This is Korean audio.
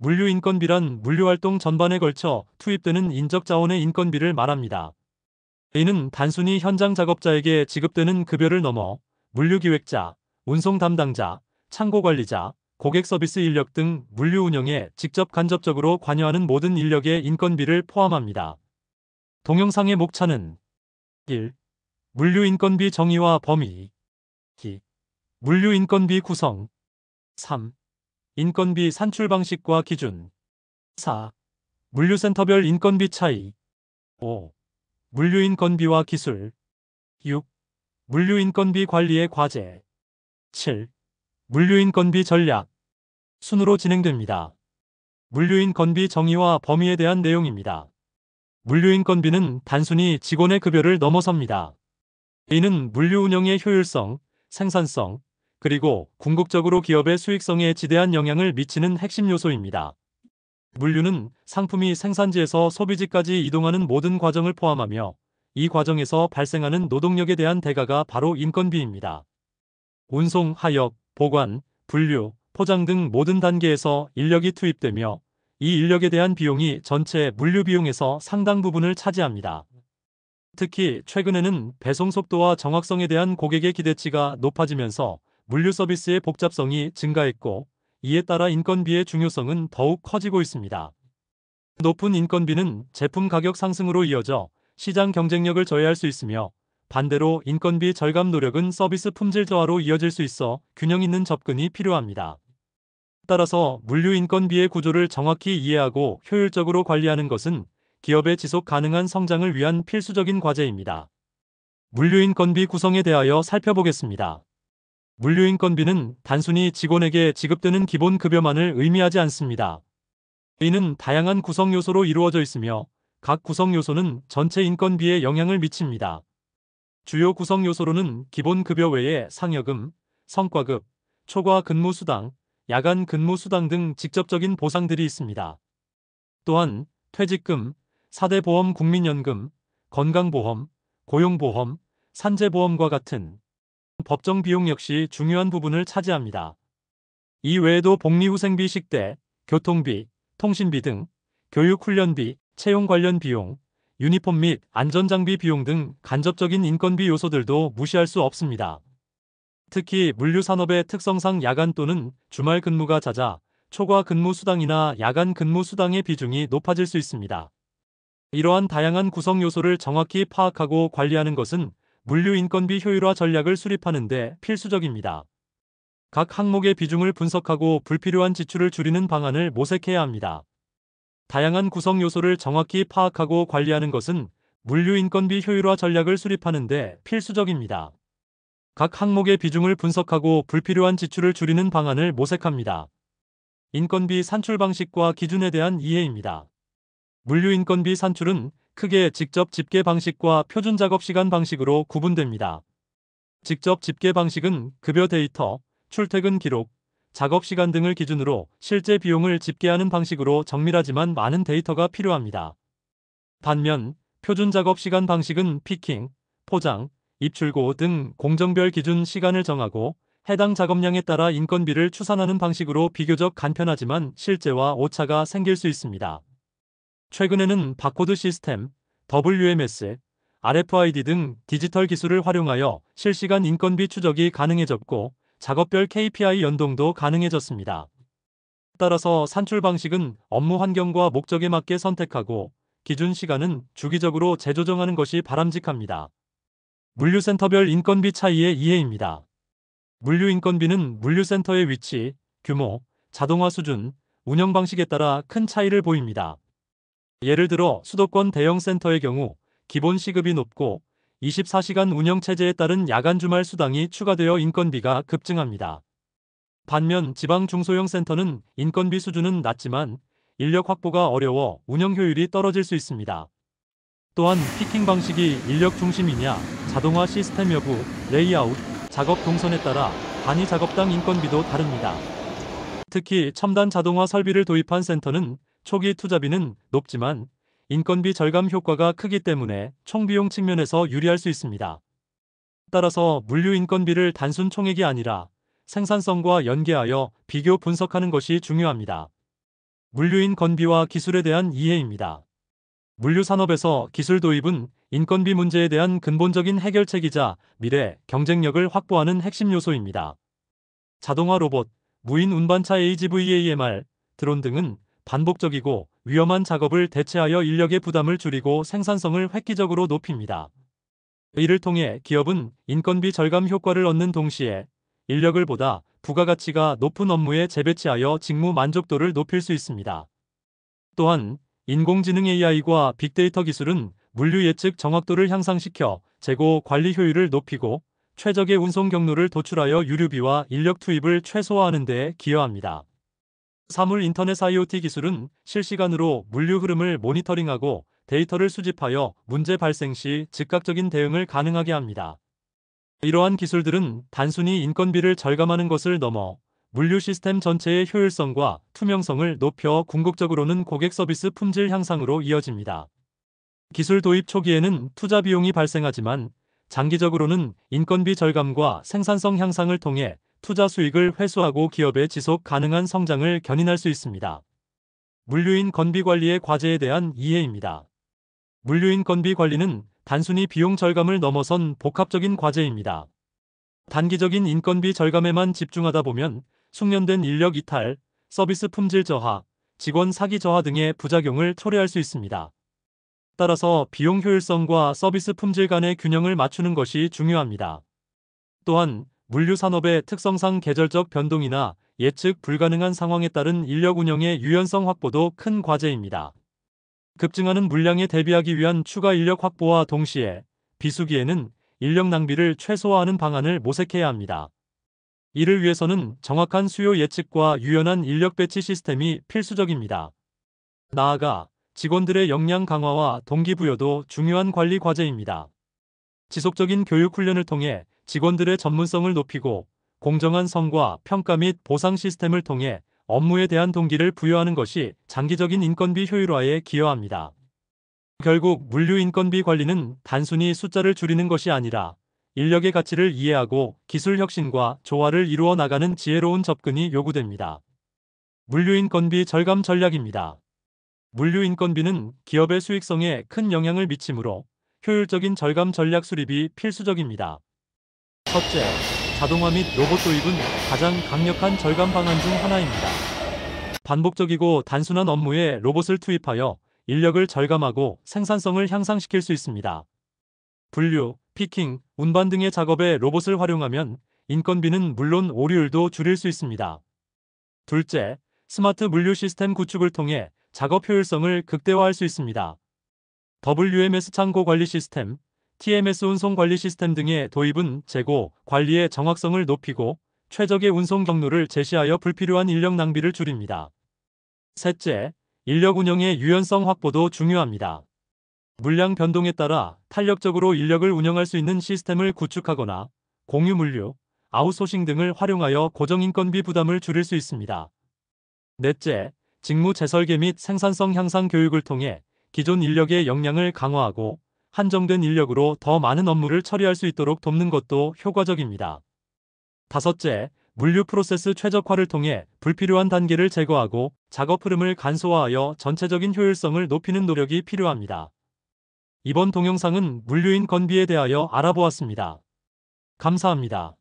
물류인건비란 물류활동 전반에 걸쳐 투입되는 인적자원의 인건비를 말합니다. 이는 단순히 현장 작업자에게 지급되는 급여를 넘어 물류기획자, 운송 담당자, 창고관리자, 고객 서비스 인력 등 물류 운영에 직접 간접적으로 관여하는 모든 인력의 인건비를 포함합니다. 동영상의 목차는 1. 물류인건비 정의와 범위 2. 물류인건비 구성 3. 인건비 산출 방식과 기준 4. 물류센터별 인건비 차이 5. 물류인건비와 기술 6. 물류인건비 관리의 과제 7. 물류인건비 전략 순으로 진행됩니다. 물류인건비 정의와 범위에 대한 내용입니다. 물류인건비는 단순히 직원의 급여를 넘어섭니다. 이는 물류 운영의 효율성, 생산성, 그리고 궁극적으로 기업의 수익성에 지대한 영향을 미치는 핵심 요소입니다. 물류는 상품이 생산지에서 소비지까지 이동하는 모든 과정을 포함하며 이 과정에서 발생하는 노동력에 대한 대가가 바로 인건비입니다. 운송, 하역, 보관, 분류, 포장 등 모든 단계에서 인력이 투입되며 이 인력에 대한 비용이 전체 물류 비용에서 상당 부분을 차지합니다. 특히 최근에는 배송 속도와 정확성에 대한 고객의 기대치가 높아지면서 물류 서비스의 복잡성이 증가했고 이에 따라 인건비의 중요성은 더욱 커지고 있습니다. 높은 인건비는 제품 가격 상승으로 이어져 시장 경쟁력을 저해할 수 있으며 반대로 인건비 절감 노력은 서비스 품질 저하로 이어질 수 있어 균형 있는 접근이 필요합니다. 따라서 물류 인건비의 구조를 정확히 이해하고 효율적으로 관리하는 것은 기업의 지속 가능한 성장을 위한 필수적인 과제입니다. 물류인건비 구성에 대하여 살펴보겠습니다. 물류인건비는 단순히 직원에게 지급되는 기본 급여만을 의미하지 않습니다. 이는 다양한 구성 요소로 이루어져 있으며 각 구성 요소는 전체 인건비에 영향을 미칩니다. 주요 구성 요소로는 기본 급여 외에 상여금, 성과급, 초과 근무 수당, 야간 근무 수당 등 직접적인 보상들이 있습니다. 또한 퇴직금, 4대 보험 국민연금, 건강보험, 고용보험, 산재보험과 같은 법정 비용 역시 중요한 부분을 차지합니다. 이 외에도 복리후생비 식대, 교통비, 통신비 등 교육훈련비, 채용 관련 비용, 유니폼 및 안전장비 비용 등 간접적인 인건비 요소들도 무시할 수 없습니다. 특히 물류산업의 특성상 야간 또는 주말 근무가 잦아 초과 근무 수당이나 야간 근무 수당의 비중이 높아질 수 있습니다. 이러한 다양한 구성 요소를 정확히 파악하고 관리하는 것은 물류 인건비 효율화 전략을 수립하는 데 필수적입니다. 각 항목의 비중을 분석하고 불필요한 지출을 줄이는 방안을 모색해야 합니다. 다양한 구성 요소를 정확히 파악하고 관리하는 것은 물류 인건비 효율화 전략을 수립하는 데 필수적입니다. 각 항목의 비중을 분석하고 불필요한 지출을 줄이는 방안을 모색합니다. 인건비 산출 방식과 기준에 대한 이해입니다. 물류 인건비 산출은 크게 직접 집계 방식과 표준 작업 시간 방식으로 구분됩니다. 직접 집계 방식은 급여 데이터, 출퇴근 기록, 작업 시간 등을 기준으로 실제 비용을 집계하는 방식으로 정밀하지만 많은 데이터가 필요합니다. 반면 표준 작업 시간 방식은 피킹, 포장, 입출고 등 공정별 기준 시간을 정하고 해당 작업량에 따라 인건비를 추산하는 방식으로 비교적 간편하지만 실제와 오차가 생길 수 있습니다. 최근에는 바코드 시스템, WMS, RFID 등 디지털 기술을 활용하여 실시간 인건비 추적이 가능해졌고 작업별 KPI 연동도 가능해졌습니다. 따라서 산출 방식은 업무 환경과 목적에 맞게 선택하고 기준 시간은 주기적으로 재조정하는 것이 바람직합니다. 물류센터별 인건비 차이의 이해입니다. 물류인건비는 물류센터의 위치, 규모, 자동화 수준, 운영 방식에 따라 큰 차이를 보입니다. 예를 들어 수도권 대형 센터의 경우 기본 시급이 높고 24시간 운영 체제에 따른 야간 주말 수당이 추가되어 인건비가 급증합니다. 반면 지방 중소형 센터는 인건비 수준은 낮지만 인력 확보가 어려워 운영 효율이 떨어질 수 있습니다. 또한 피킹 방식이 인력 중심이냐, 자동화 시스템 여부, 레이아웃, 작업 동선에 따라 단위 작업당 인건비도 다릅니다. 특히 첨단 자동화 설비를 도입한 센터는 초기 투자비는 높지만 인건비 절감 효과가 크기 때문에 총비용 측면에서 유리할 수 있습니다. 따라서 물류 인건비를 단순 총액이 아니라 생산성과 연계하여 비교 분석하는 것이 중요합니다. 물류인 건비와 기술에 대한 이해입니다. 물류 산업에서 기술 도입은 인건비 문제에 대한 근본적인 해결책이자 미래 경쟁력을 확보하는 핵심 요소입니다. 자동화 로봇, 무인 운반차 AGVAMR, 드론 등은 반복적이고 위험한 작업을 대체하여 인력의 부담을 줄이고 생산성을 획기적으로 높입니다. 이를 통해 기업은 인건비 절감 효과를 얻는 동시에 인력을 보다 부가가치가 높은 업무에 재배치하여 직무 만족도를 높일 수 있습니다. 또한 인공지능 AI과 빅데이터 기술은 물류 예측 정확도를 향상시켜 재고 관리 효율을 높이고 최적의 운송 경로를 도출하여 유류비와 인력 투입을 최소화하는 데 기여합니다. 사물 인터넷 IoT 기술은 실시간으로 물류 흐름을 모니터링하고 데이터를 수집하여 문제 발생 시 즉각적인 대응을 가능하게 합니다. 이러한 기술들은 단순히 인건비를 절감하는 것을 넘어 물류 시스템 전체의 효율성과 투명성을 높여 궁극적으로는 고객 서비스 품질 향상으로 이어집니다. 기술 도입 초기에는 투자 비용이 발생하지만 장기적으로는 인건비 절감과 생산성 향상을 통해 투자 수익을 회수하고 기업의 지속 가능한 성장을 견인할 수 있습니다. 물류인 건비 관리의 과제에 대한 이해입니다. 물류인 건비 관리는 단순히 비용 절감을 넘어선 복합적인 과제입니다. 단기적인 인건비 절감에만 집중하다 보면 숙련된 인력 이탈, 서비스 품질 저하, 직원 사기 저하 등의 부작용을 초래할 수 있습니다. 따라서 비용 효율성과 서비스 품질 간의 균형을 맞추는 것이 중요합니다. 또한 물류 산업의 특성상 계절적 변동이나 예측 불가능한 상황에 따른 인력 운영의 유연성 확보도 큰 과제입니다. 급증하는 물량에 대비하기 위한 추가 인력 확보와 동시에 비수기에는 인력 낭비를 최소화하는 방안을 모색해야 합니다. 이를 위해서는 정확한 수요 예측과 유연한 인력 배치 시스템이 필수적입니다. 나아가 직원들의 역량 강화와 동기부여도 중요한 관리 과제입니다. 지속적인 교육 훈련을 통해 직원들의 전문성을 높이고 공정한 성과 평가 및 보상 시스템을 통해 업무에 대한 동기를 부여하는 것이 장기적인 인건비 효율화에 기여합니다. 결국 물류 인건비 관리는 단순히 숫자를 줄이는 것이 아니라 인력의 가치를 이해하고 기술 혁신과 조화를 이루어 나가는 지혜로운 접근이 요구됩니다. 물류 인건비 절감 전략입니다. 물류 인건비는 기업의 수익성에 큰 영향을 미치므로 효율적인 절감 전략 수립이 필수적입니다. 첫째, 자동화 및 로봇 도입은 가장 강력한 절감 방안 중 하나입니다. 반복적이고 단순한 업무에 로봇을 투입하여 인력을 절감하고 생산성을 향상시킬 수 있습니다. 분류, 피킹, 운반 등의 작업에 로봇을 활용하면 인건비는 물론 오류율도 줄일 수 있습니다. 둘째, 스마트 물류 시스템 구축을 통해 작업 효율성을 극대화할 수 있습니다. WMS 창고 관리 시스템, TMS 운송 관리 시스템 등의 도입은 재고, 관리의 정확성을 높이고 최적의 운송 경로를 제시하여 불필요한 인력 낭비를 줄입니다. 셋째, 인력 운영의 유연성 확보도 중요합니다. 물량 변동에 따라 탄력적으로 인력을 운영할 수 있는 시스템을 구축하거나 공유 물류, 아웃소싱 등을 활용하여 고정 인건비 부담을 줄일 수 있습니다. 넷째, 직무 재설계 및 생산성 향상 교육을 통해 기존 인력의 역량을 강화하고 한정된 인력으로 더 많은 업무를 처리할 수 있도록 돕는 것도 효과적입니다. 다섯째, 물류 프로세스 최적화를 통해 불필요한 단계를 제거하고 작업 흐름을 간소화하여 전체적인 효율성을 높이는 노력이 필요합니다. 이번 동영상은 물류인 건비에 대하여 알아보았습니다. 감사합니다.